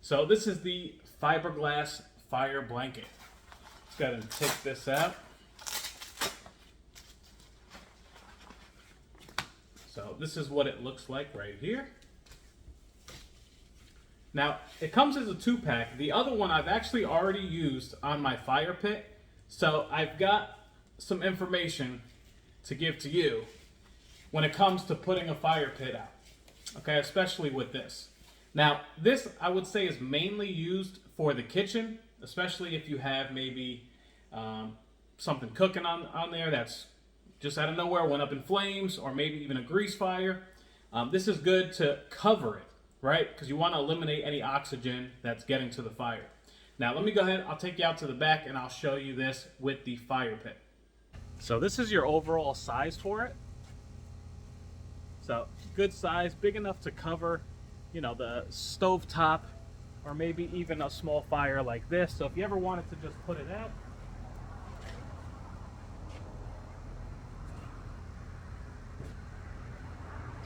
So this is the fiberglass fire blanket. Let's go ahead and take this out. So this is what it looks like right here. Now, it comes as a 2-pack. The other one I've actually already used on my fire pit. So I've got some information to give to you when it comes to putting a fire pit out. Okay, especially with this. Now, this I would say is mainly used for the kitchen, especially if you have maybe something cooking on there that's just out of nowhere, went up in flames, or maybe even a grease fire. This is good to cover it, right? Because you want to eliminate any oxygen that's getting to the fire. Now, let me go ahead. I'll take you out to the back and I'll show you this with the fire pit. So this is your overall size for it. So good size, big enough to cover, you know, the stove top, or maybe even a small fire like this. So if you ever wanted to just put it out,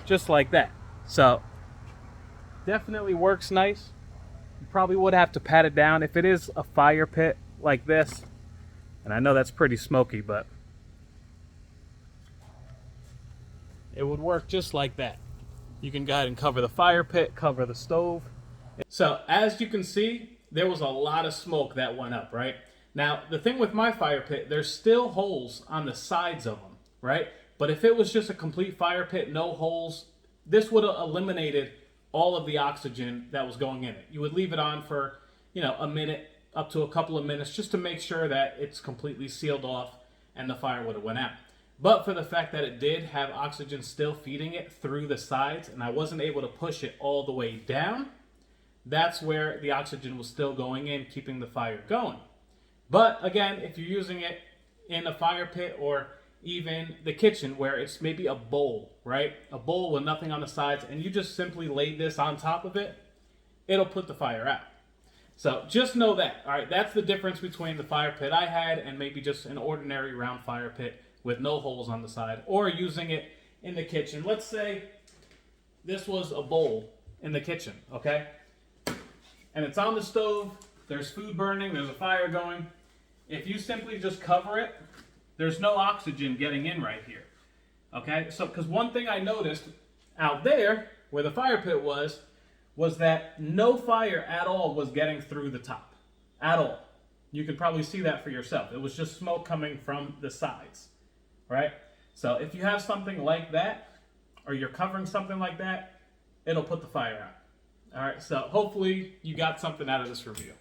just like that. So definitely works nice. You probably would have to pat it down if it is a fire pit like this. And I know that's pretty smoky, but it would work just like that. You can go ahead and cover the fire pit, cover the stove. So as you can see, there was a lot of smoke that went up, right? Now, the thing with my fire pit, there's still holes on the sides of them, right? But if it was just a complete fire pit, no holes, this would have eliminated all of the oxygen that was going in it. You would leave it on for, you know, a minute, up to a couple of minutes, just to make sure that it's completely sealed off and the fire would have went out. But for the fact that it did have oxygen still feeding it through the sides, and I wasn't able to push it all the way down, that's where the oxygen was still going in, keeping the fire going. But again, if you're using it in a fire pit or even the kitchen where it's maybe a bowl, right? A bowl with nothing on the sides, and you just simply lay this on top of it, it'll put the fire out. So just know that, all right? That's the difference between the fire pit I had and maybe just an ordinary round fire pit with no holes on the side, or using it in the kitchen. Let's say this was a bowl in the kitchen, okay? And it's on the stove, there's food burning, there's a fire going. If you simply just cover it, there's no oxygen getting in right here, okay? So, because one thing I noticed out there, where the fire pit was that no fire at all was getting through the top, at all. You can probably see that for yourself. It was just smoke coming from the sides, right? So if you have something like that, or you're covering something like that, it'll put the fire out. All right, so hopefully you got something out of this review.